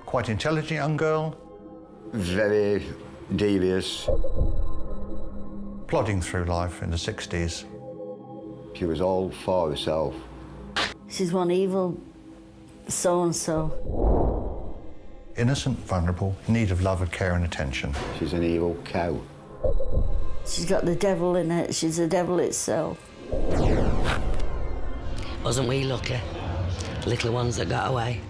Quite intelligent young girl. Very devious. Plodding through life in the 60s. She was all for herself. She's one evil so-and-so. Innocent, vulnerable, in need of love and care and attention. She's an evil cow. She's got the devil in her. She's the devil itself. Wasn't we lucky? Little ones that got away.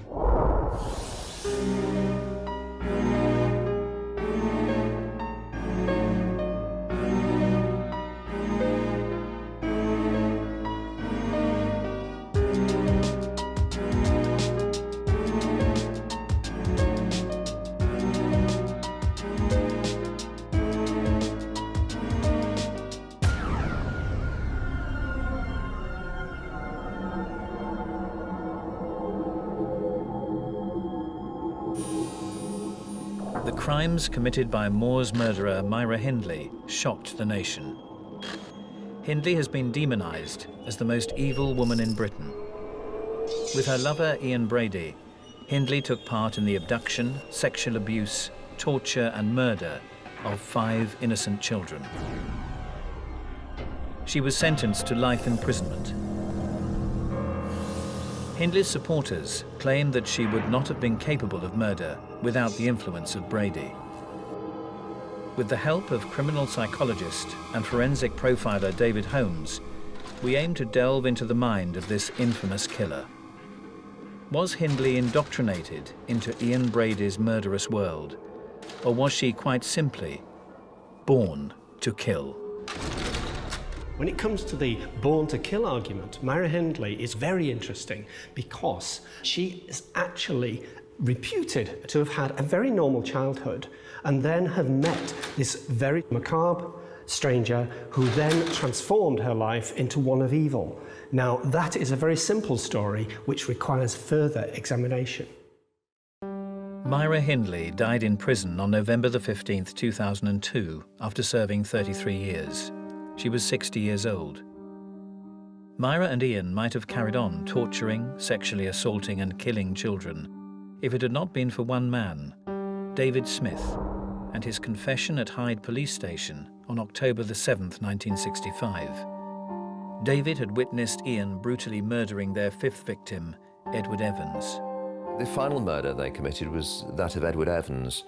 The crimes committed by Moors murderer Myra Hindley shocked the nation. Hindley has been demonized as the most evil woman in Britain. With her lover Ian Brady, Hindley took part in the abduction, sexual abuse, torture and murder of 5 innocent children. She was sentenced to life imprisonment. Hindley's supporters claim that she would not have been capable of murder without the influence of Brady. With the help of criminal psychologist and forensic profiler David Holmes, we aim to delve into the mind of this infamous killer. Was Hindley indoctrinated into Ian Brady's murderous world, or was she quite simply born to kill? When it comes to the born to kill argument, Myra Hindley is very interesting because she is actually reputed to have had a very normal childhood and then have met this very macabre stranger who then transformed her life into one of evil. Now, that is a very simple story which requires further examination. Myra Hindley died in prison on November the 15th, 2002, after serving 33 years. She was 60 years old. Myra and Ian might have carried on torturing, sexually assaulting and killing children if it had not been for one man, David Smith, and his confession at Hyde Police Station on October the 7th, 1965. David had witnessed Ian brutally murdering their 5th victim, Edward Evans. The final murder they committed was that of Edward Evans.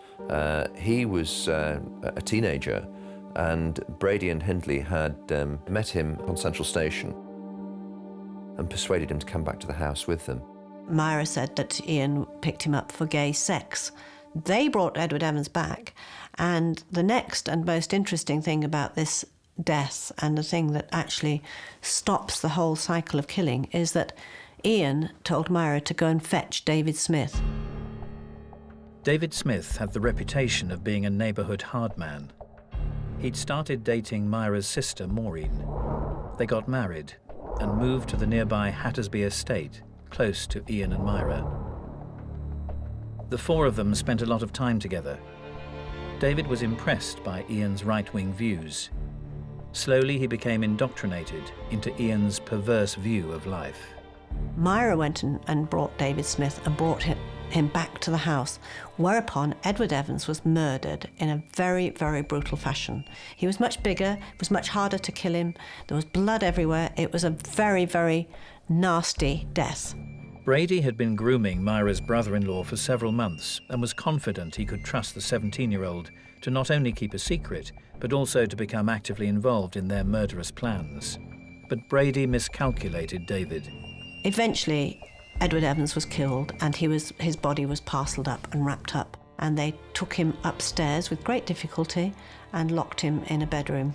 He was a teenager, and Brady and Hindley had met him on Central Station and persuaded him to come back to the house with them. Myra said that Ian picked him up for gay sex. They brought Edward Evans back, and the next and most interesting thing about this death, and the thing that actually stops the whole cycle of killing, is that Ian told Myra to go and fetch David Smith. David Smith had the reputation of being a neighbourhood hard man. He'd started dating Myra's sister, Maureen. They got married and moved to the nearby Hattersby estate, close to Ian and Myra. The 4 of them spent a lot of time together. David was impressed by Ian's right-wing views. Slowly, he became indoctrinated into Ian's perverse view of life. Myra went and brought David Smith and brought him back to the house, whereupon Edward Evans was murdered in a very, very brutal fashion. He was much bigger, it was much harder to kill him, there was blood everywhere. It was a very, very nasty death. Brady had been grooming Myra's brother-in-law for several months and was confident he could trust the 17-year-old to not only keep a secret, but also to become actively involved in their murderous plans. But Brady miscalculated David. Eventually, Edward Evans was killed, and his body was parcelled up and wrapped up, and they took him upstairs with great difficulty and locked him in a bedroom.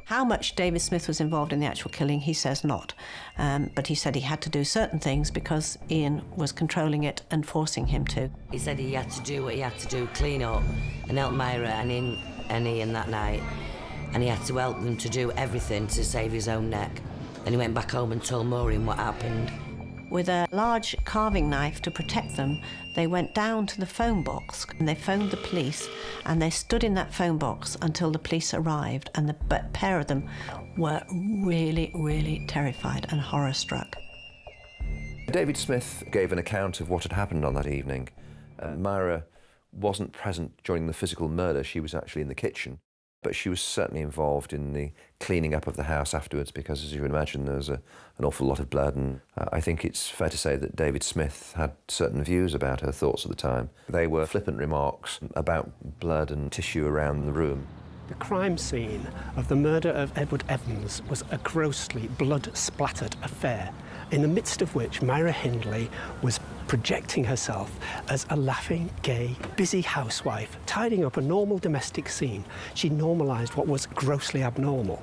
How much David Smith was involved in the actual killing, he says not, but he said he had to do certain things because Ian was controlling it and forcing him to. He said he had to do what he had to do, clean up and help Myra and Ian that night, and he had to help them to do everything to save his own neck. Then he went back home and told Maureen what happened. With a large carving knife to protect them, they went down to the phone box and they phoned the police, and they stood in that phone box until the police arrived, and the pair of them were really, really terrified and horror-struck. David Smith gave an account of what had happened on that evening. Myra wasn't present during the physical murder. She was actually in the kitchen, but she was certainly involved in the cleaning up of the house afterwards because, as you can imagine, there was an awful lot of blood, and I think it's fair to say that David Smith had certain views about her thoughts at the time. They were flippant remarks about blood and tissue around the room. The crime scene of the murder of Edward Evans was a grossly blood-splattered affair, in the midst of which Myra Hindley was projecting herself as a laughing, gay, busy housewife, tidying up a normal domestic scene. She normalised what was grossly abnormal.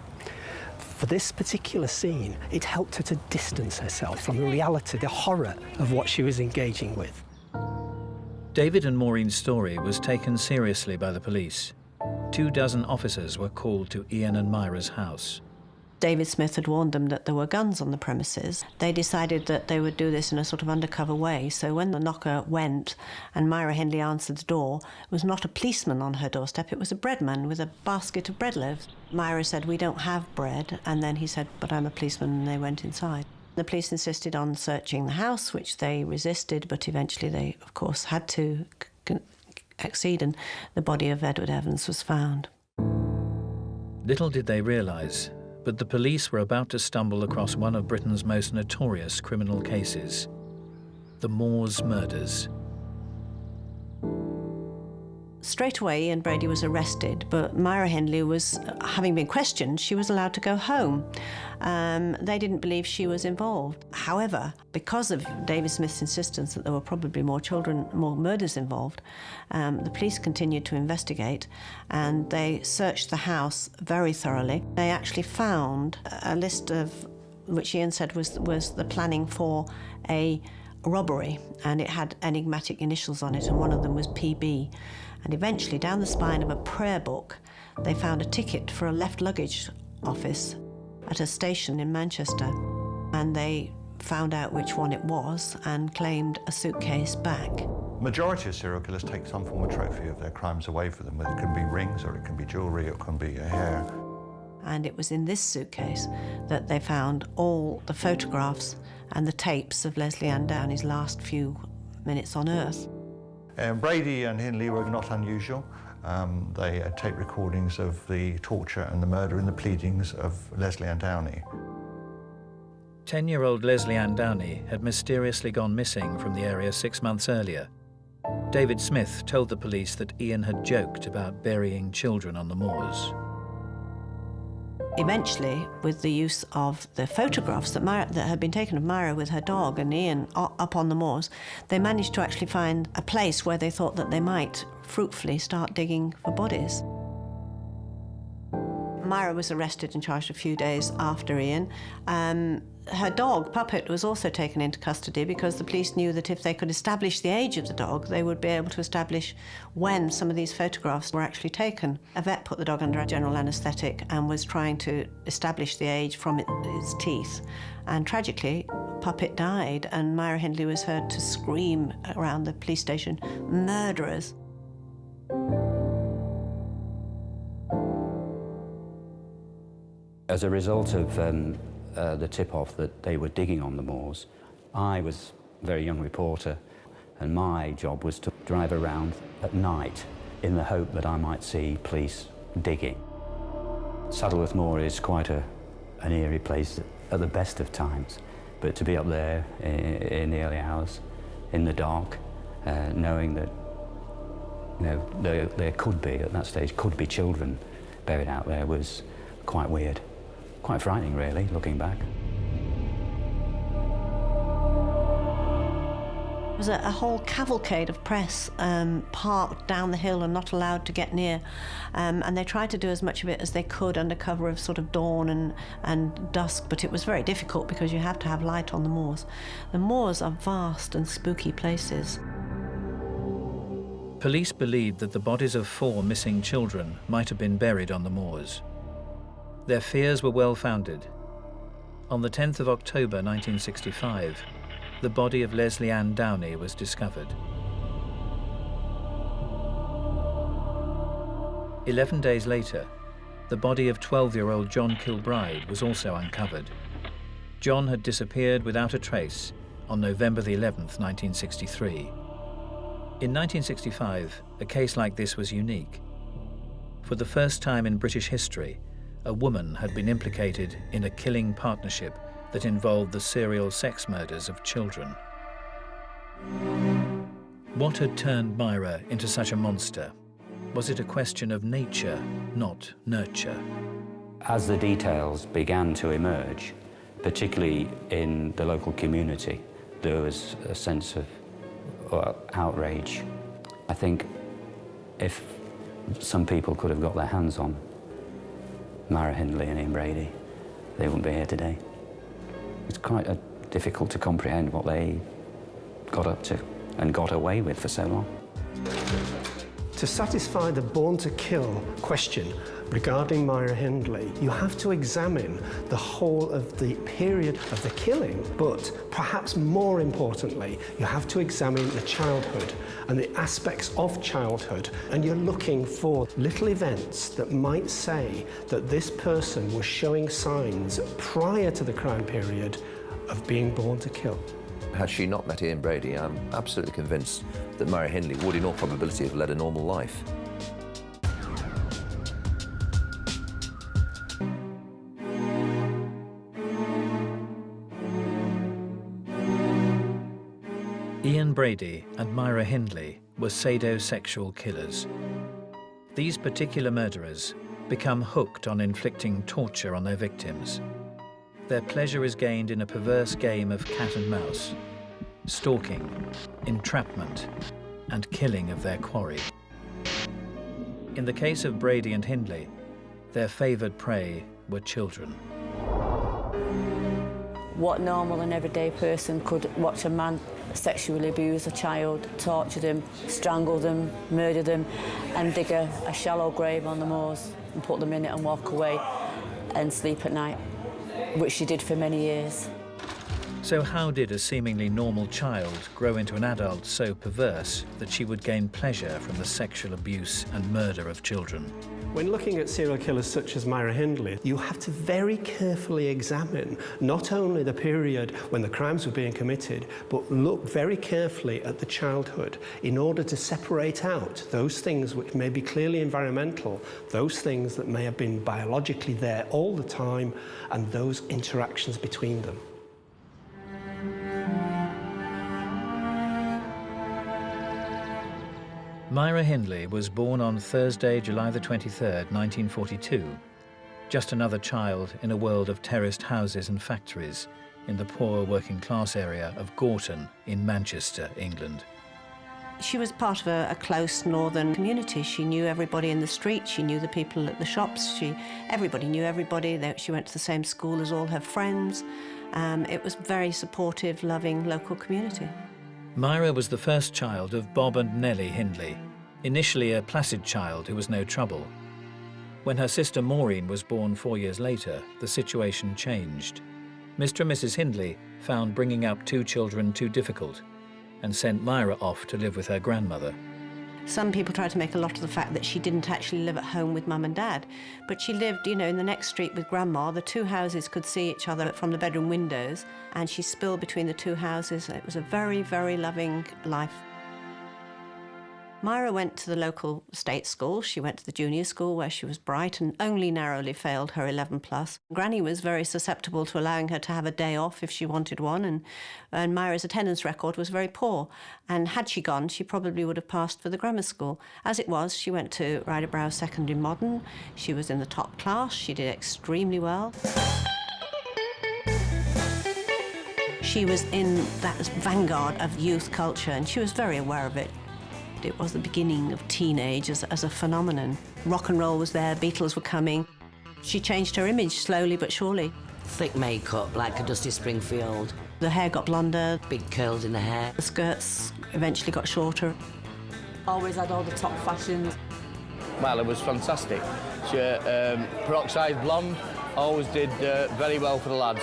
For this particular scene, it helped her to distance herself from the reality, the horror of what she was engaging with. David and Maureen's story was taken seriously by the police. 24 officers were called to Ian and Myra's house. David Smith had warned them that there were guns on the premises. They decided that they would do this in a sort of undercover way. So when the knocker went and Myra Hindley answered the door, it was not a policeman on her doorstep, it was a breadman with a basket of bread loaves. Myra said, "We don't have bread," and then he said, "But I'm a policeman," and they went inside. The police insisted on searching the house, which they resisted, but eventually they, of course, had to accede, and the body of Edward Evans was found. Little did they realise, but the police were about to stumble across one of Britain's most notorious criminal cases, the Moors murders. Straight away, Ian Brady was arrested, but Myra Hindley was, having been questioned, she was allowed to go home. They didn't believe she was involved. However, because of David Smith's insistence that there were probably more murders involved, the police continued to investigate, and they searched the house very thoroughly. They actually found a list of, which Ian said was the planning for a robbery, and it had enigmatic initials on it, and one of them was PB. And eventually, down the spine of a prayer book, they found a ticket for a left luggage office at a station in Manchester. And they found out which one it was and claimed a suitcase back. Majority of serial killers take some form of trophy of their crimes away with them, whether it can be rings or it can be jewellery or it can be a hair. And it was in this suitcase that they found all the photographs and the tapes of Lesley Ann Downey's last few minutes on Earth. Brady and Hindley were not unusual. They had tape recordings of the torture and the murder and the pleadings of Lesley Ann Downey. 10-year-old Lesley Ann Downey had mysteriously gone missing from the area 6 months earlier. David Smith told the police that Ian had joked about burying children on the moors. Eventually, with the use of the photographs that had been taken of Myra with her dog and Ian up on the moors, they managed to actually find a place where they thought that they might fruitfully start digging for bodies. Myra was arrested and charged a few days after Ian. Her dog, Puppet, was also taken into custody because the police knew that if they could establish the age of the dog, they would be able to establish when some of these photographs were actually taken. A vet put the dog under a general anaesthetic and was trying to establish the age from its teeth. And tragically, Puppet died, and Myra Hindley was heard to scream around the police station, "Murderers!" As a result of the tip-off that they were digging on the moors, I was a very young reporter, and my job was to drive around at night in the hope that I might see police digging. Saddleworth Moor is quite an eerie place at the best of times, but to be up there in the early hours, in the dark, knowing that there could be, at that stage, could be children buried out there was quite weird. Quite frightening, really, looking back. There was a whole cavalcade of press parked down the hill and not allowed to get near. And they tried to do as much of it as they could under cover of sort of dawn and dusk, but it was very difficult because you have to have light on the moors. The moors are vast and spooky places. Police believed that the bodies of 4 missing children might have been buried on the moors. Their fears were well-founded. On the 10th of October 1965, the body of Lesley Ann Downey was discovered. 11 days later, the body of 12-year-old John Kilbride was also uncovered. John had disappeared without a trace on November the 11th, 1963. In 1965, a case like this was unique. For the first time in British history, a woman had been implicated in a killing partnership that involved the serial sex murders of children. What had turned Myra into such a monster? Was it a question of nature, not nurture? As the details began to emerge, particularly in the local community, there was a sense of outrage. I think if some people could have got their hands on Myra Hindley and Ian Brady, they wouldn't be here today. It's quite difficult to comprehend what they got up to and got away with for so long. To satisfy the born to kill question regarding Myra Hindley, you have to examine the whole of the period of the killing, but perhaps more importantly, you have to examine the childhood and the aspects of childhood, and you're looking for little events that might say that this person was showing signs prior to the crime period of being born to kill. Had she not met Ian Brady, I'm absolutely convinced that Myra Hindley would in all probability have led a normal life. Ian Brady and Myra Hindley were sadosexual killers. These particular murderers become hooked on inflicting torture on their victims. Their pleasure is gained in a perverse game of cat and mouse, stalking, entrapment, and killing of their quarry. In the case of Brady and Hindley, their favoured prey were children. What normal and everyday person could watch a man sexually abuse a child, torture them, strangle them, murder them, and dig a shallow grave on the moors and put them in it and walk away and sleep at night, which she did for many years. So how did a seemingly normal child grow into an adult so perverse that she would gain pleasure from the sexual abuse and murder of children? When looking at serial killers such as Myra Hindley, you have to very carefully examine not only the period when the crimes were being committed, but look very carefully at the childhood in order to separate out those things which may be clearly environmental, those things that may have been biologically there all the time, and those interactions between them. Myra Hindley was born on Thursday, July the 23rd, 1942, just another child in a world of terraced houses and factories in the poor working-class area of Gorton in Manchester, England. She was part of a close northern community. She knew everybody in the street, she knew the people at the shops, everybody knew everybody. She went to the same school as all her friends. It was a very supportive, loving local community. Myra was the first child of Bob and Nellie Hindley, initially a placid child who was no trouble. When her sister Maureen was born 4 years later, the situation changed. Mr. and Mrs. Hindley found bringing up two children too difficult and sent Myra off to live with her grandmother. Some people try to make a lot of the fact that she didn't actually live at home with Mum and Dad, but she lived, in the next street with Grandma. The two houses could see each other from the bedroom windows, and she spilled between the two houses. It was a very, very loving life. Myra went to the local state school. She went to the junior school where she was bright and only narrowly failed her 11+. Granny was very susceptible to allowing her to have a day off if she wanted one, and Myra's attendance record was very poor. And had she gone, she probably would have passed for the grammar school. As it was, she went to Ryder Brow Secondary Modern. She was in the top class. She did extremely well. She was in that vanguard of youth culture, and she was very aware of it. It was the beginning of teenage as a phenomenon. Rock and roll was there, Beatles were coming. She changed her image slowly but surely. Thick makeup, like a Dusty Springfield. The hair got blonder. Big curls in the hair. The skirts eventually got shorter. Always had all the top fashions. Well, it was fantastic. She, peroxide blonde, always did very well for the lads.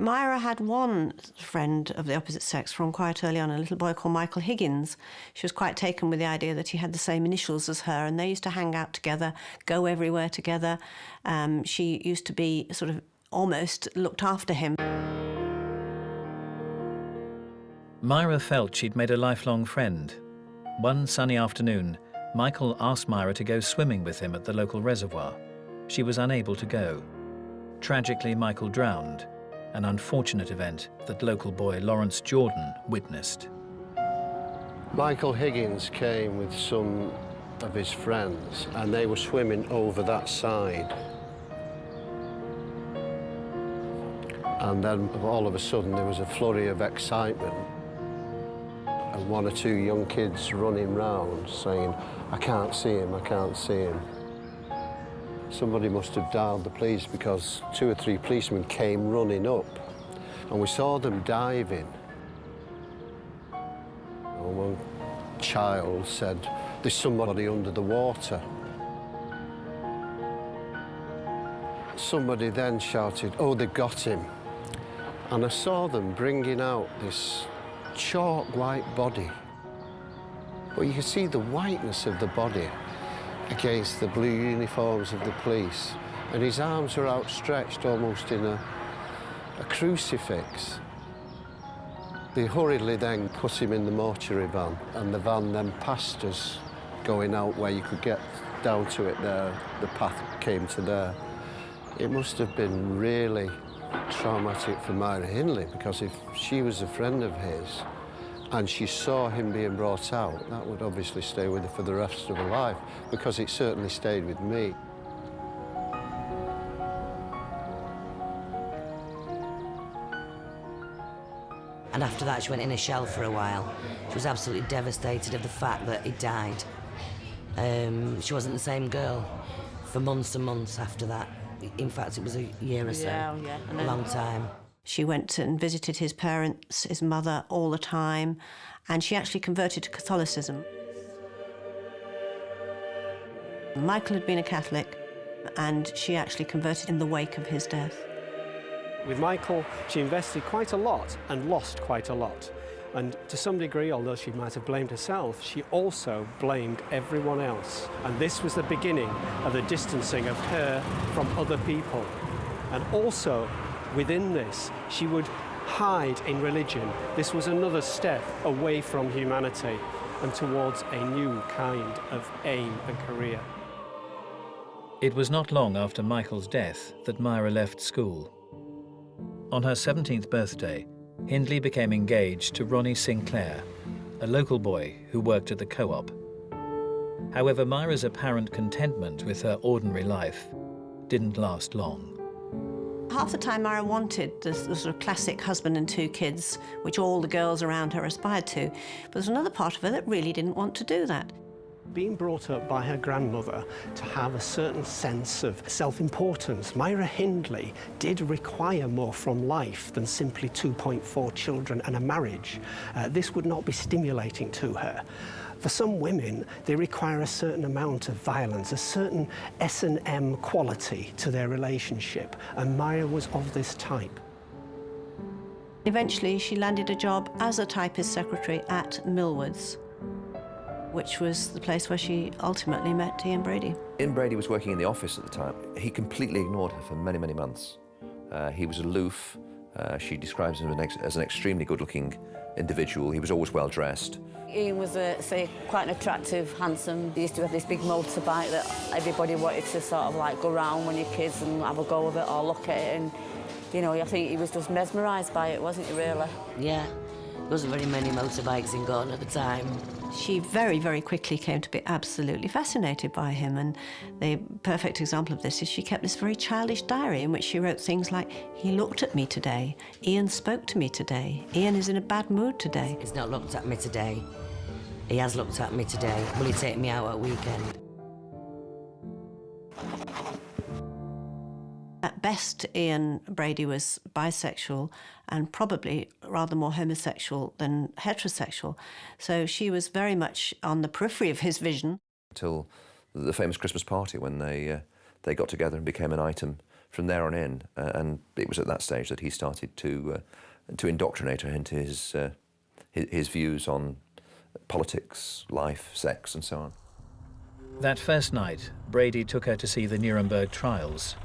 Myra had one friend of the opposite sex from quite early on, a little boy called Michael Higgins. She was quite taken with the idea that he had the same initials as her, and they used to hang out together, go everywhere together. She used to be sort of almost looked after him. Myra felt she'd made a lifelong friend. One sunny afternoon, Michael asked Myra to go swimming with him at the local reservoir. She was unable to go. Tragically, Michael drowned, an unfortunate event that local boy Lawrence Jordan witnessed. Michael Higgins came with some of his friends and they were swimming over that side. And then all of a sudden there was a flurry of excitement and one or two young kids running round saying, "I can't see him, I can't see him." Somebody must have dialed the police because 2 or 3 policemen came running up and we saw them diving. One child said, "There's somebody under the water." Somebody then shouted, "Oh, they've got him." And I saw them bringing out this chalk white body. But you could see the whiteness of the body against the blue uniforms of the police. And his arms were outstretched almost in a crucifix. They hurriedly then put him in the mortuary van, and the van then passed us, going out where you could get down to it there. The path came to there. It must have been really traumatic for Myra Hindley, because if she was a friend of his and she saw him being brought out, that would obviously stay with her for the rest of her life, because it certainly stayed with me. And after that, she went in a shell for a while. She was absolutely devastated of the fact that he died. She wasn't the same girl for months and months after that. In fact, it was a year or so, a long time. She went and visited his parents, his mother, all the time, and she actually converted to Catholicism. Michael had been a Catholic, and she actually converted in the wake of his death. With Michael, she invested quite a lot and lost quite a lot. And to some degree, although she might have blamed herself, she also blamed everyone else. And this was the beginning of the distancing of her from other people. And also, within this, she would hide in religion. This was another step away from humanity and towards a new kind of aim and career. It was not long after Michael's death that Myra left school. On her 17th birthday, Hindley became engaged to Ronnie Sinclair, a local boy who worked at the co-op. However, Myra's apparent contentment with her ordinary life didn't last long. Half the time Myra wanted the sort of classic husband and 2 kids, which all the girls around her aspired to, but there's another part of her that really didn't want to do that. Being brought up by her grandmother to have a certain sense of self-importance, Myra Hindley did require more from life than simply 2.4 children and a marriage. This would not be stimulating to her. For some women, they require a certain amount of violence, a certain S&M quality to their relationship, and Myra was of this type. Eventually, she landed a job as a typist secretary at Millward's, which was the place where she ultimately met Ian Brady. Ian Brady was working in the office at the time. He completely ignored her for many, many months. He was aloof. She describes him as an extremely good-looking individual. He was always well-dressed. Ian was, quite an attractive, handsome. He used to have this big motorbike that everybody wanted to sort of like go round when you're kids and have a go of it or look at it. And, you know, I think he was just mesmerised by it, wasn't he, really? Yeah, there wasn't very many motorbikes in Gorton at the time. She very, very quickly came to be absolutely fascinated by him, and the perfect example of this is she kept this very childish diary in which she wrote things like, "He looked at me today, Ian spoke to me today, Ian is in a bad mood today." He's not looked at me today. He has looked at me today. Will he take me out at a weekend? At best, Ian Brady was bisexual and probably rather more homosexual than heterosexual. So she was very much on the periphery of his vision. Until the famous Christmas party when they got together and became an item from there on in. And it was at that stage that he started to indoctrinate her into his views on politics, life, sex, and so on. That first night, Brady took her to see the Nuremberg Trials.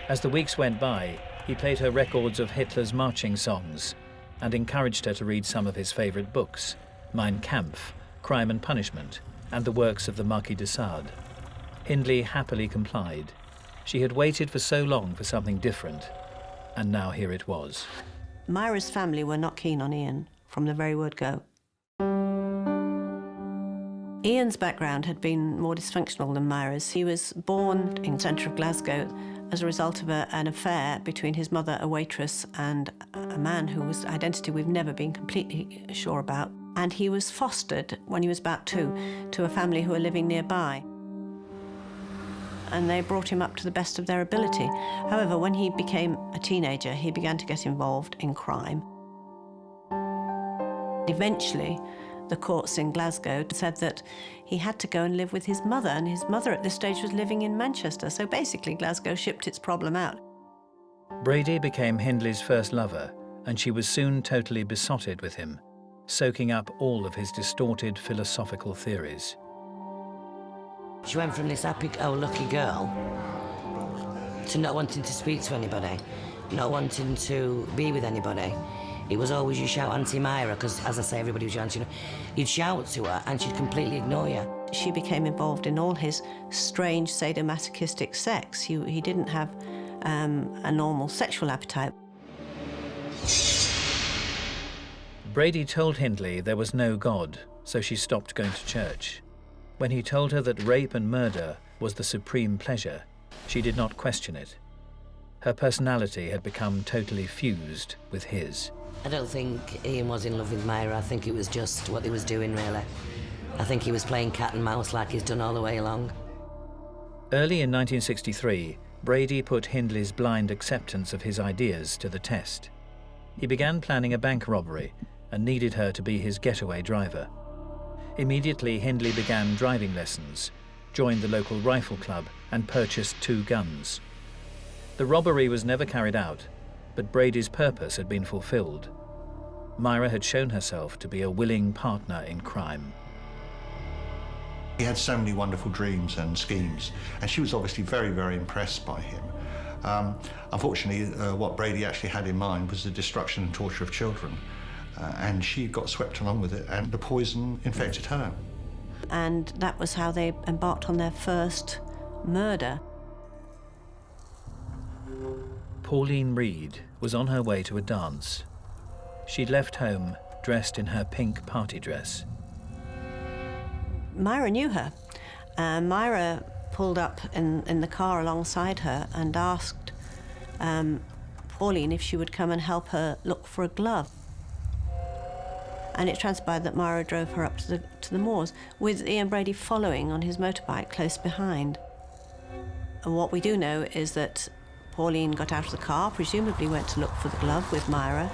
As the weeks went by, He played her records of Hitler's marching songs and encouraged her to read some of his favourite books, Mein Kampf, Crime and Punishment, and the works of the Marquis de Sade. Hindley happily complied. She had waited for so long for something different, and now here it was. Myra's family were not keen on Ian from the very word go. Ian's background had been more dysfunctional than Myra's. He was born in the centre of Glasgow as a result of an affair between his mother, a waitress, and a man whose identity we've never been completely sure about. And he was fostered when he was about 2 to a family who were living nearby. And they brought him up to the best of their ability. However, when he became a teenager, he began to get involved in crime. Eventually, the courts in Glasgow said that he had to go and live with his mother, and his mother at this stage was living in Manchester, so basically Glasgow shipped its problem out. Brady became Hindley's first lover, and she was soon totally besotted with him, soaking up all of his distorted philosophical theories. She went from this happy-go-lucky girl to not wanting to speak to anybody, not wanting to be with anybody. It was always you shout Auntie Myra, because, as I say, everybody was shouting. You'd shout to her and she'd completely ignore you. She became involved in all his strange sadomasochistic sex. He didn't have a normal sexual appetite. Brady told Hindley there was no God, so she stopped going to church. When he told her that rape and murder was the supreme pleasure, she did not question it. Her personality had become totally fused with his. I don't think Ian was in love with Myra. I think it was just what he was doing, really. I think he was playing cat and mouse like he's done all the way along. Early in 1963, Brady put Hindley's blind acceptance of his ideas to the test. He began planning a bank robbery and needed her to be his getaway driver. Immediately, Hindley began driving lessons, joined the local rifle club, and purchased 2 guns. The robbery was never carried out, but Brady's purpose had been fulfilled. Myra had shown herself to be a willing partner in crime. He had so many wonderful dreams and schemes, and she was obviously very, very impressed by him. Unfortunately, what Brady actually had in mind was the destruction and torture of children, and she got swept along with it, and the poison infected her. And that was how they embarked on their first murder. Pauline Reed was on her way to a dance. She'd left home dressed in her pink party dress. Myra knew her. Myra pulled up in the car alongside her and asked Pauline if she would come and help her look for a glove. And it transpired that Myra drove her up to the moors, with Ian Brady following on his motorbike close behind. And what we do know is that Pauline got out of the car, presumably went to look for the glove with Myra,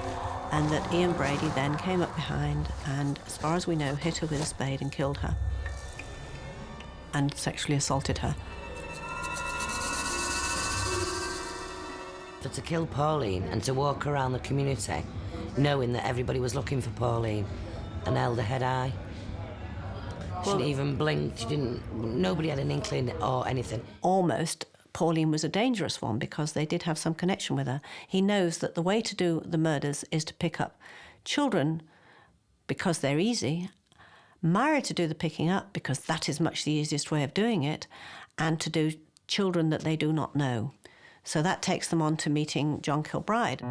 and that Ian Brady then came up behind and, as far as we know, hit her with a spade and killed her, and sexually assaulted her. But to kill Pauline and to walk around the community knowing that everybody was looking for Pauline and held her head high. She didn't even blink, nobody had an inkling or anything. Almost, Pauline was a dangerous one because they did have some connection with her. He knows that the way to do the murders is to pick up children because they're easy, Myra to do the picking up because that is much the easiest way of doing it, and to do children that they do not know. So that takes them on to meeting John Kilbride.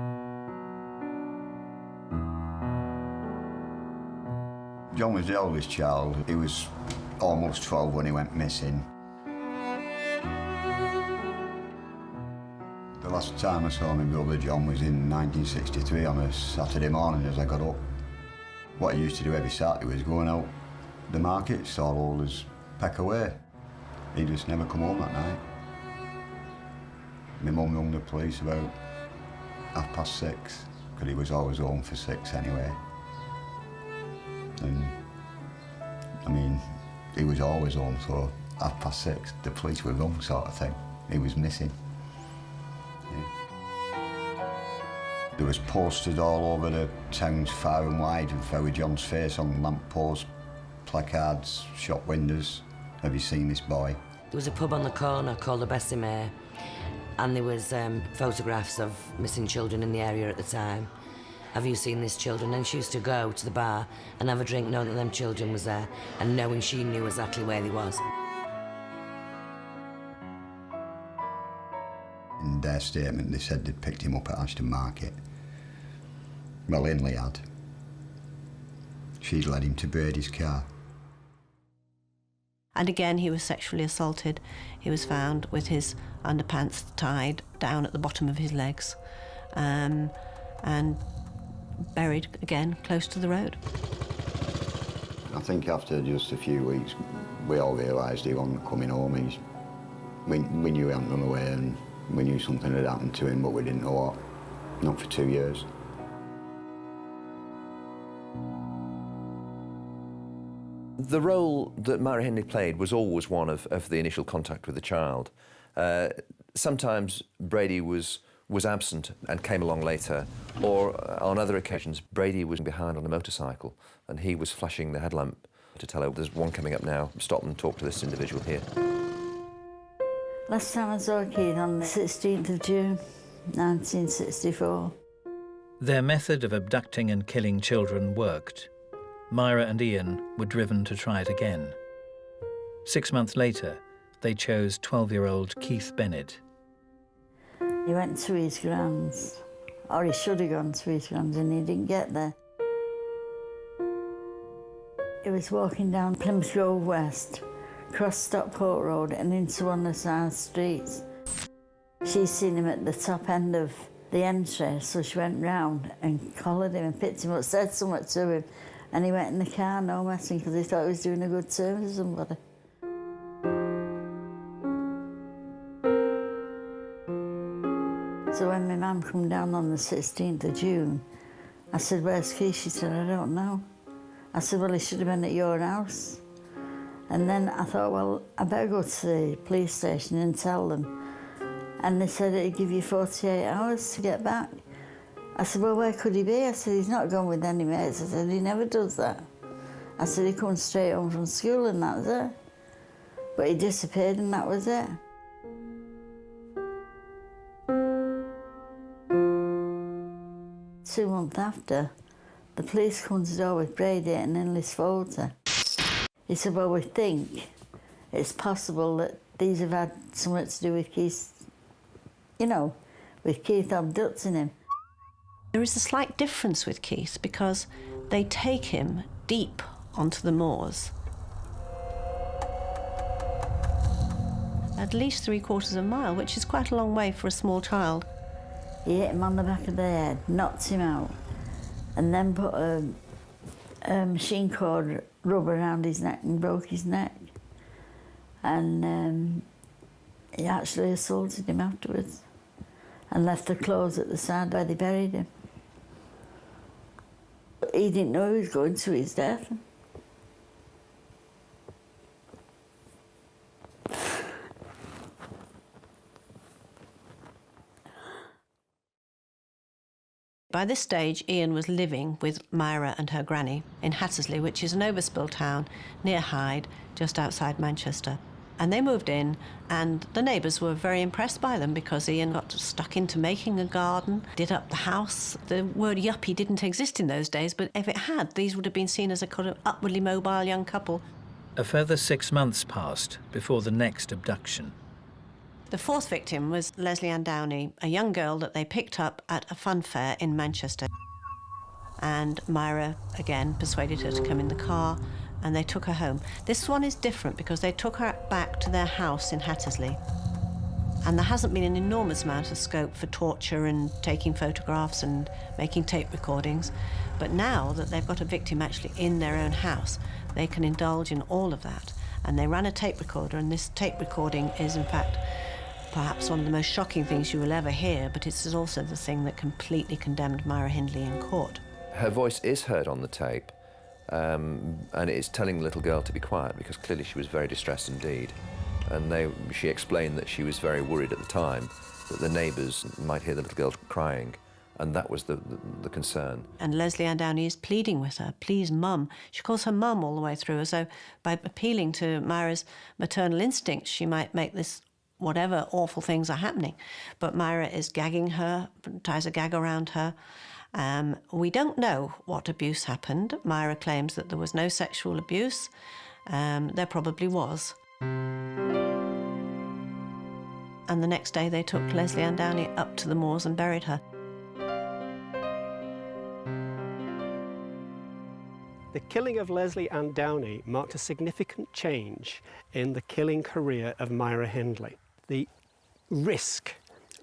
John was the eldest child. He was almost 12 when he went missing. The last time I saw my brother John was in 1963 on a Saturday morning as I got up. What I used to do every Saturday was going out the market, stallholders, peck away. He just never come home that night. My mum rang the police about 6:30, because he was always home for 6 anyway. And, I mean, he was always home, so 6:30, the police were wrong, sort of thing. He was missing. Yeah. There was posters all over the towns far and wide with Very John's face on lamp posts, placards, shop windows. Have you seen this boy? There was a pub on the corner called the Bessemer, And there was photographs of missing children in the area at the time. Have you seen these children? And she used to go to the bar and have a drink knowing that them children was there and knowing she knew exactly where they was. In their statement, they said they'd picked him up at Ashton Market. Well, Hindley had. She'd led him to Brady's car. And again, he was sexually assaulted. He was found with his underpants tied down at the bottom of his legs and buried again close to the road. I think after just a few weeks, we all realised he wasn't coming home. We knew he hadn't run away and we knew something had happened to him, but we didn't know what. Not for 2 years. The role that Myra Hindley played was always one of the initial contact with the child. Sometimes Brady was absent and came along later, or on other occasions Brady was behind on a motorcycle and he was flashing the headlamp to tell her, there's one coming up now, stop and talk to this individual here. Last time I saw a kid on the 16th of June, 1964. Their method of abducting and killing children worked. Myra and Ian were driven to try it again. 6 months later, they chose 12-year-old Keith Bennett. He went to his grand's, or he should have gone to his grand's, and he didn't get there. He was walking down Plymouth Grove West, across Stockport Road and into one of the side streets. She seen him at the top end of the entry, so she went round and collared him and picked him up, said something to him, and he went in the car, no messing, because he thought he was doing a good turn for somebody. So when my mum come down on the 16th of June, I said, where's Keith? She said, I don't know. I said, well, he should have been at your house. And then I thought, well, I better go to the police station and tell them. And they said it'd give you 48 hours to get back. I said, well, where could he be? I said, he's not gone with any mates. I said, he never does that. I said, he comes straight home from school and that was it. But he disappeared and that was it. Two months after, the police come to the door with Brady and Hindley's photo. He said, well, we think it's possible that these have had something to do with Keith, you know, with Keith abducting him. There is a slight difference with Keith because they take him deep onto the moors. At least 3/4 of a mile, which is quite a long way for a small child. He hit him on the back of the head, knocked him out, and then put a machine cord rubber around his neck and broke his neck. And he actually assaulted him afterwards and left the clothes at the side where they buried him. He didn't know he was going to his death. By this stage, Ian was living with Myra and her granny in Hattersley, which is an overspill town near Hyde, just outside Manchester. And they moved in, and the neighbours were very impressed by them because Ian got stuck into making a garden, did up the house. The word yuppie didn't exist in those days, but if it had, these would have been seen as a kind of upwardly mobile young couple. A further 6 months passed before the next abduction. The fourth victim was Lesley Ann Downey, a young girl that they picked up at a fun fair in Manchester. And Myra, again, persuaded her to come in the car, and they took her home. This one is different because they took her back to their house in Hattersley. And there hasn't been an enormous amount of scope for torture and taking photographs and making tape recordings. But now that they've got a victim actually in their own house, they can indulge in all of that. And they ran a tape recorder, and this tape recording is, in fact, perhaps one of the most shocking things you will ever hear, but it's also the thing that completely condemned Myra Hindley in court. Her voice is heard on the tape, and it's telling the little girl to be quiet because clearly she was very distressed indeed. And she explained that she was very worried at the time that the neighbours might hear the little girl crying, and that was the concern. And Lesley Ann Downey is pleading with her, please, Mum. She calls her Mum all the way through, as though by appealing to Myra's maternal instincts, she might make this whatever awful things are happening. But Myra is gagging her, ties a gag around her. We don't know what abuse happened. Myra claims that there was no sexual abuse. There probably was. And the next day they took Lesley Ann Downey up to the moors and buried her. The killing of Lesley Ann Downey marked a significant change in the killing career of Myra Hindley. The risk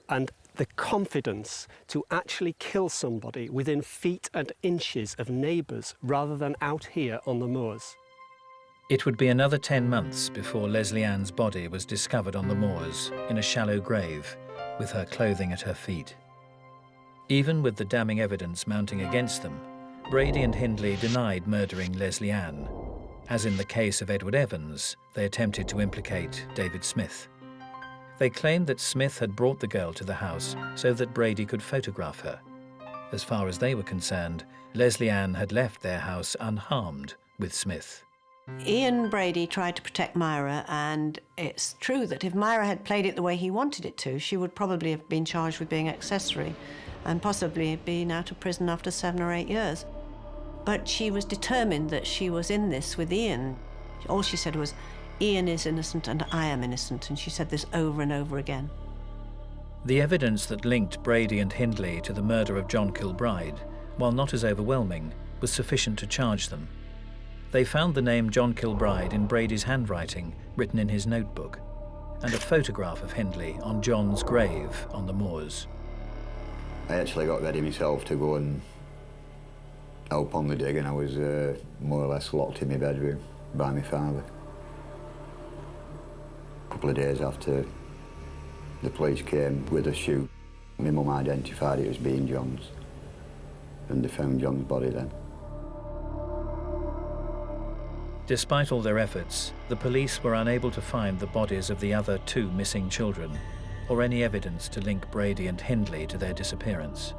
and the confidence to actually kill somebody within feet and inches of neighbours rather than out here on the moors. It would be another 10 months before Lesley Ann's body was discovered on the moors in a shallow grave with her clothing at her feet. Even with the damning evidence mounting against them, Brady and Hindley denied murdering Lesley Ann. As in the case of Edward Evans, they attempted to implicate David Smith. They claimed that Smith had brought the girl to the house so that Brady could photograph her. As far as they were concerned, Lesley Ann had left their house unharmed with Smith. Ian Brady tried to protect Myra, and it's true that if Myra had played it the way he wanted it to, she would probably have been charged with being accessory and possibly been out of prison after 7 or 8 years. But she was determined that she was in this with Ian. All she said was, Ian is innocent and I am innocent, and she said this over and over again. The evidence that linked Brady and Hindley to the murder of John Kilbride, while not as overwhelming, was sufficient to charge them. They found the name John Kilbride in Brady's handwriting, written in his notebook, and a photograph of Hindley on John's grave on the moors. I actually got ready myself to go and help on the dig, and I was more or less locked in my bedroom by my father. A couple of days after the police came with a shoe, my mum identified it as being John's, and they found John's body then. Despite all their efforts, the police were unable to find the bodies of the other 2 missing children, or any evidence to link Brady and Hindley to their disappearance.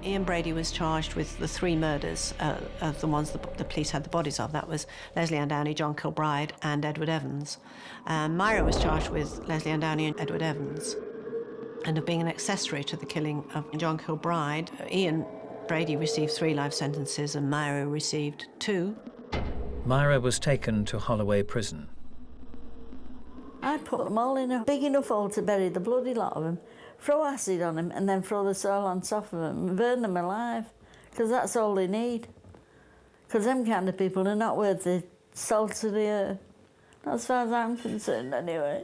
Ian Brady was charged with the 3 murders of the ones the police had the bodies of. That was Lesley Ann Downey, John Kilbride and Edward Evans. Myra was charged with Lesley Ann Downey and Edward Evans, and of being an accessory to the killing of John Kilbride. Ian Brady received 3 life sentences and Myra received 2. Myra was taken to Holloway Prison. I put them all in a big enough hole to bury the bloody lot of them, throw acid on them, and then throw the soil on top of them and burn them alive, because that's all they need. Because them kind of people are not worth the salt of the earth. As far as I'm concerned, anyway.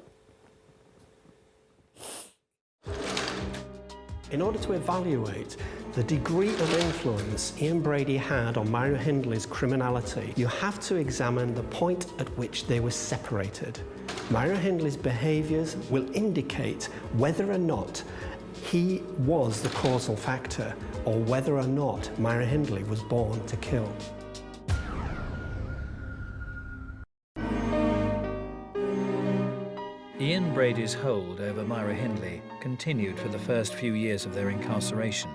In order to evaluate the degree of influence Ian Brady had on Myra Hindley's criminality, you have to examine the point at which they were separated. Myra Hindley's behaviours will indicate whether or not he was the causal factor, or whether or not Myra Hindley was born to kill. Ian Brady's hold over Myra Hindley continued for the first few years of their incarceration.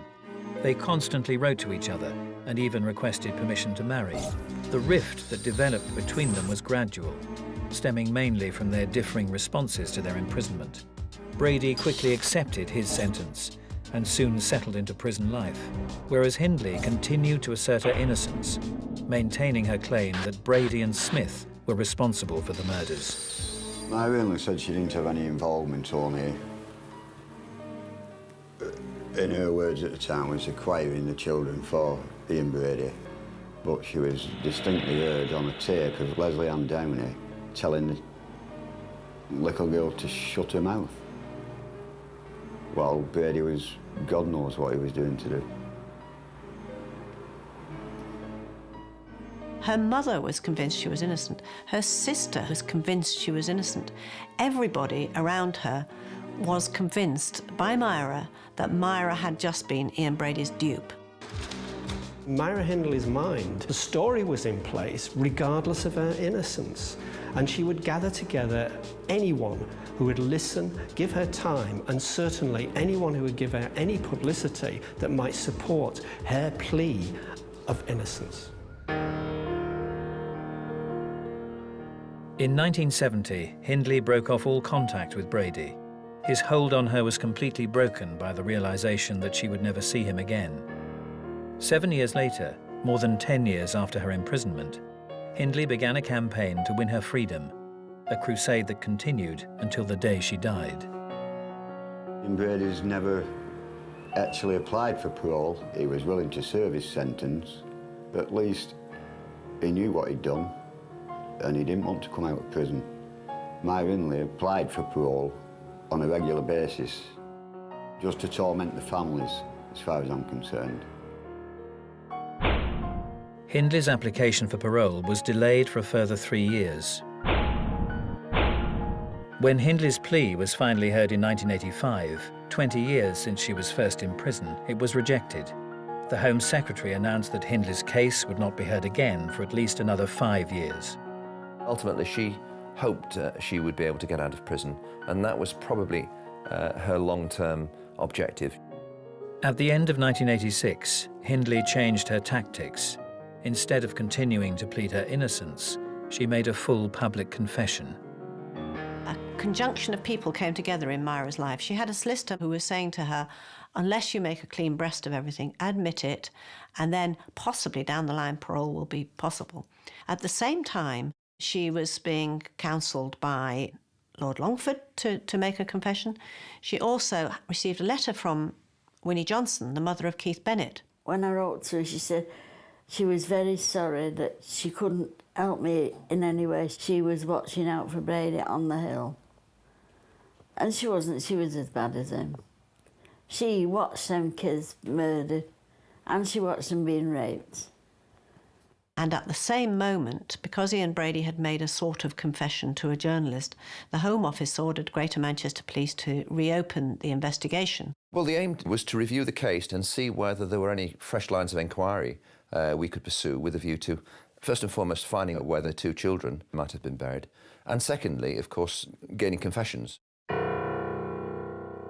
They constantly wrote to each other and even requested permission to marry. The rift that developed between them was gradual, stemming mainly from their differing responses to their imprisonment. Brady quickly accepted his sentence and soon settled into prison life, whereas Hindley continued to assert her innocence, maintaining her claim that Brady and Smith were responsible for the murders. Myra Hindley said she didn't have any involvement, only, in her words at the time, was acquiring the children for Ian Brady. But she was distinctly heard on a tape of Lesley Ann Downey telling the little girl to shut her mouth, while Brady was, God knows what he was doing to do. Her mother was convinced she was innocent. Her sister was convinced she was innocent. Everybody around her was convinced by Myra that Myra had just been Ian Brady's dupe. Myra Hindley's mind, the story was in place regardless of her innocence, and she would gather together anyone who would listen, give her time, and certainly anyone who would give her any publicity that might support her plea of innocence. In 1970, Hindley broke off all contact with Brady. His hold on her was completely broken by the realization that she would never see him again. 7 years later, more than 10 years after her imprisonment, Hindley began a campaign to win her freedom, a crusade that continued until the day she died. Ian Brady's never actually applied for parole. He was willing to serve his sentence, but at least he knew what he'd done and he didn't want to come out of prison. Myra Hindley applied for parole on a regular basis, just to torment the families, as far as I'm concerned. Hindley's application for parole was delayed for a further 3 years. When Hindley's plea was finally heard in 1985, 20 years since she was first in prison, it was rejected. The Home Secretary announced that Hindley's case would not be heard again for at least another 5 years. Ultimately, she hoped she would be able to get out of prison, and that was probably her long-term objective. At the end of 1986, Hindley changed her tactics. Instead of continuing to plead her innocence, she made a full public confession. A conjunction of people came together in Myra's life. She had a solicitor who was saying to her, unless you make a clean breast of everything, admit it, and then possibly down the line parole will be possible. At the same time, she was being counselled by Lord Longford to make a confession. She also received a letter from Winnie Johnson, the mother of Keith Bennett. When I wrote to her, she said she was very sorry that she couldn't help me in any way. She was watching out for Brady on the hill. And she wasn't, she was as bad as him. She watched them kids murdered and she watched them being raped. And at the same moment, because Ian Brady had made a sort of confession to a journalist, the Home Office ordered Greater Manchester Police to reopen the investigation. Well, the aim was to review the case and see whether there were any fresh lines of inquiry we could pursue with a view to, first and foremost, finding out where the 2 children might have been buried, and secondly, of course, gaining confessions.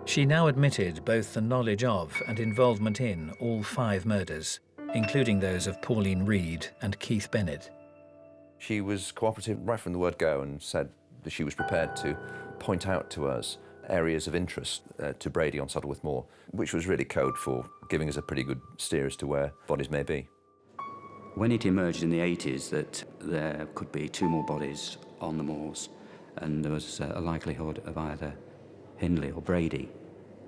She now admitted both the knowledge of and involvement in all 5 murders, including those of Pauline Reed and Keith Bennett. She was cooperative right from the word go and said that she was prepared to point out to us areas of interest to Brady on Saddleworth Moor, which was really code for giving us a pretty good steer as to where bodies may be. When it emerged in the 80s that there could be 2 more bodies on the moors, and there was a likelihood of either Hindley or Brady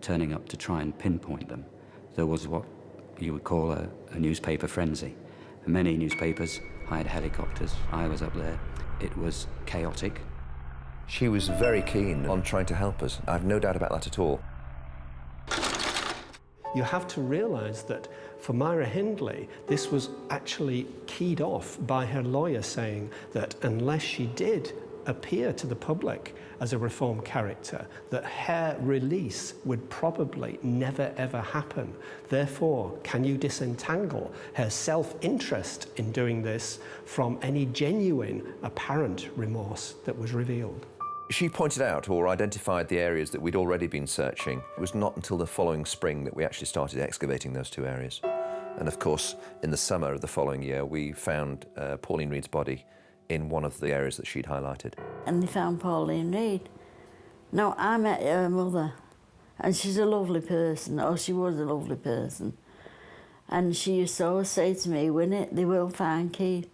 turning up to try and pinpoint them, there was what you would call a newspaper frenzy. Many newspapers hired helicopters. I was up there. It was chaotic. She was very keen on trying to help us. I've no doubt about that at all. You have to realise that for Myra Hindley, this was actually keyed off by her lawyer saying that unless she did appear to the public as a reformed character, that her release would probably never ever happen. Therefore, can you disentangle her self-interest in doing this from any genuine apparent remorse that was revealed? She pointed out or identified the areas that we'd already been searching. It was not until the following spring that we actually started excavating those 2 areas. And of course, in the summer of the following year, we found Pauline Reed's body in one of the areas that she'd highlighted. And they found Pauline Reed. Now, I met her mother, and she's a lovely person, or she was a lovely person. And she used to always say to me, Winnie, they will find Keith.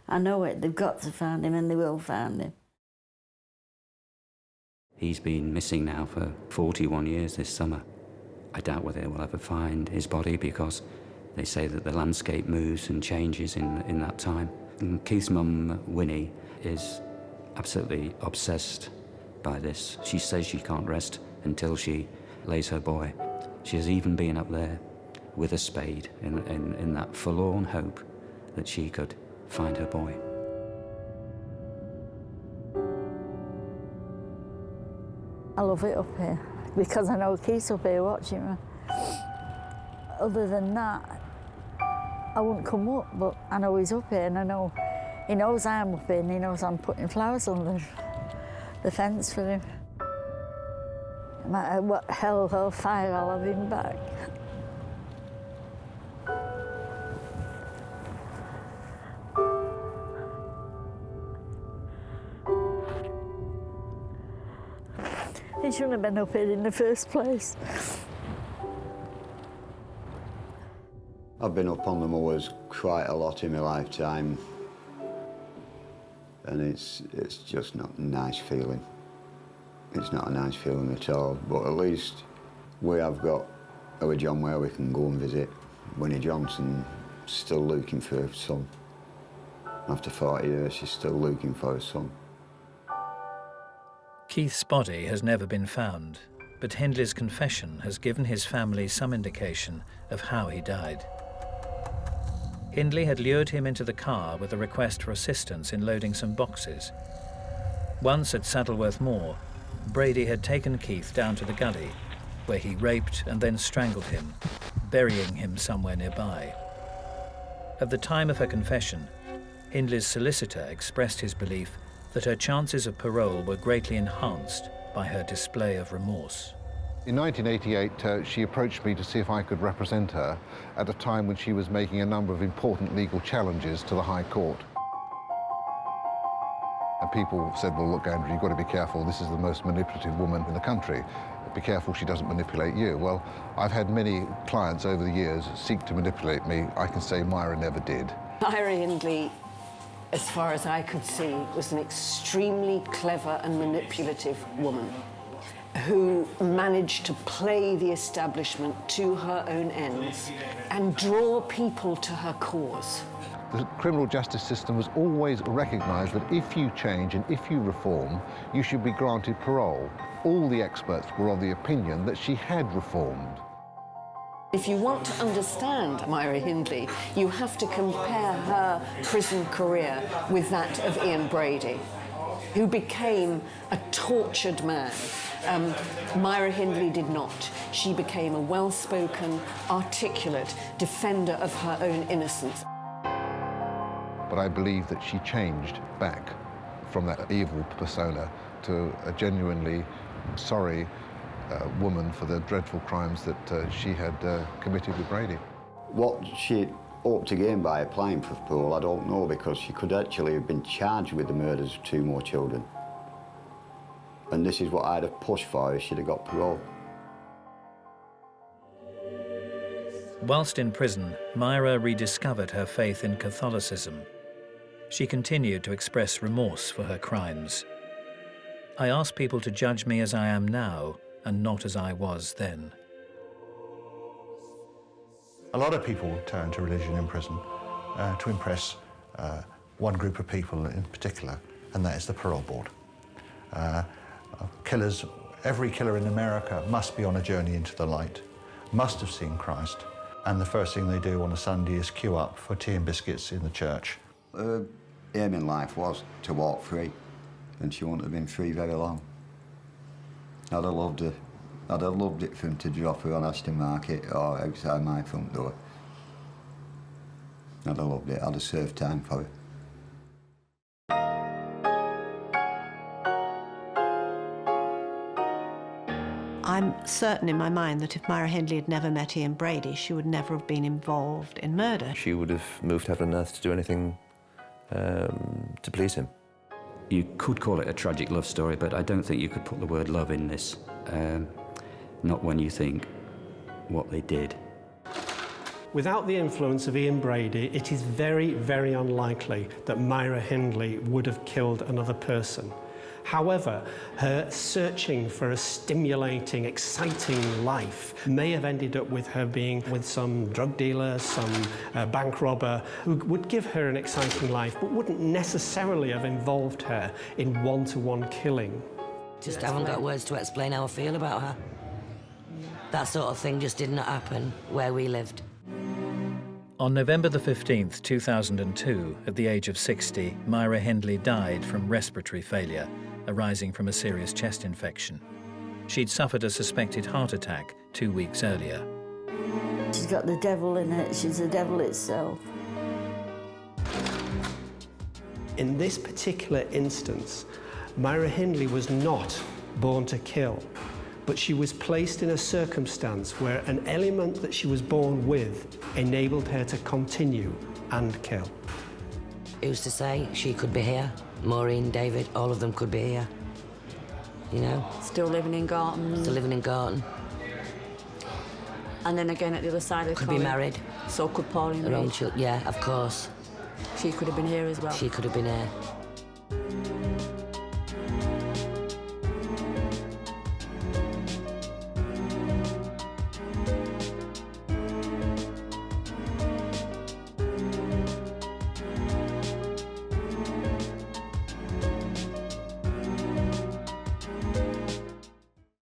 I know it, they've got to find him, and they will find him. He's been missing now for 41 years this summer. I doubt whether they will ever find his body because they say that the landscape moves and changes in that time. And Keith's mum, Winnie, is absolutely obsessed by this. She says she can't rest until she lays her boy. She has even been up there with a spade in that forlorn hope that she could find her boy. I love it up here because I know Keith's up here watching me. Other than that, I wouldn't come up, but I know he's up here and I know he knows I'm up here and he knows I'm putting flowers on the fence for him. No matter what hell or fire, I'll have him back. He shouldn't have been up here in the first place. I've been up on the moors quite a lot in my lifetime, and it's just not a nice feeling. It's not a nice feeling at all, but at least we have got our John where we can go and visit. Winnie Johnson still looking for her son. After 40 years, she's still looking for her son. Keith's body has never been found, but Hindley's confession has given his family some indication of how he died. Hindley had lured him into the car with a request for assistance in loading some boxes. Once at Saddleworth Moor, Brady had taken Keith down to the gully, where he raped and then strangled him, burying him somewhere nearby. At the time of her confession, Hindley's solicitor expressed his belief that her chances of parole were greatly enhanced by her display of remorse. In 1988, she approached me to see if I could represent her at a time when she was making a number of important legal challenges to the High Court. And people said, well, look, Andrew, you've got to be careful. This is the most manipulative woman in the country. Be careful she doesn't manipulate you. Well, I've had many clients over the years seek to manipulate me. I can say Myra never did. Myra Hindley, as far as I could see, was an extremely clever and manipulative woman who managed to play the establishment to her own ends and draw people to her cause. The criminal justice system has always recognised that if you change and if you reform, you should be granted parole. All the experts were of the opinion that she had reformed. If you want to understand Myra Hindley, you have to compare her prison career with that of Ian Brady, who became a tortured man. Myra Hindley did not. She became a well-spoken, articulate defender of her own innocence. But I believe that she changed back from that evil persona to a genuinely sorry woman for the dreadful crimes that she had committed with Brady. What she hoped to gain by applying for parole, I don't know, because she could actually have been charged with the murders of 2 more children. And this is what I'd have pushed for if she'd have got parole. Whilst in prison, Myra rediscovered her faith in Catholicism. She continued to express remorse for her crimes. I ask people to judge me as I am now and not as I was then. A lot of people turn to religion in prison to impress one group of people in particular, and that is the parole board. Killers, every killer in America must be on a journey into the light, must have seen Christ, and the first thing they do on a Sunday is queue up for tea and biscuits in the church. Her aim in life was to walk free, and she wouldn't have been free very long. I'd have loved her. I'd have loved it for him to drop her on Ashton Market or outside my front door. I'd have loved it. I'd have served time for her. I'm certain in my mind that if Myra Hindley had never met Ian Brady, she would never have been involved in murder. She would have moved heaven and earth to do anything to please him. You could call it a tragic love story, but I don't think you could put the word love in this. Not when you think what they did. Without the influence of Ian Brady, it is very, very unlikely that Myra Hindley would have killed another person. However, her searching for a stimulating, exciting life may have ended up with her being with some drug dealer, some bank robber, who would give her an exciting life, but wouldn't necessarily have involved her in one-to-one killing. Just haven't got words to explain how I feel about her. That sort of thing just did not happen where we lived. On November the 15th, 2002, at the age of 60, Myra Hindley died from respiratory failure, arising from a serious chest infection. She'd suffered a suspected heart attack 2 weeks earlier. She's got the devil in it. She's the devil itself. In this particular instance, Myra Hindley was not born to kill, but she was placed in a circumstance where an element that she was born with enabled her to continue and kill. Who's to say she could be here? Maureen, David, all of them could be here. you know. Still living in Gorton. Still living in Gorton. And then again at the other side of the Could be married. So could Pauline Her own Reed. children, yeah, of course. She could have been here as well. She could have been here.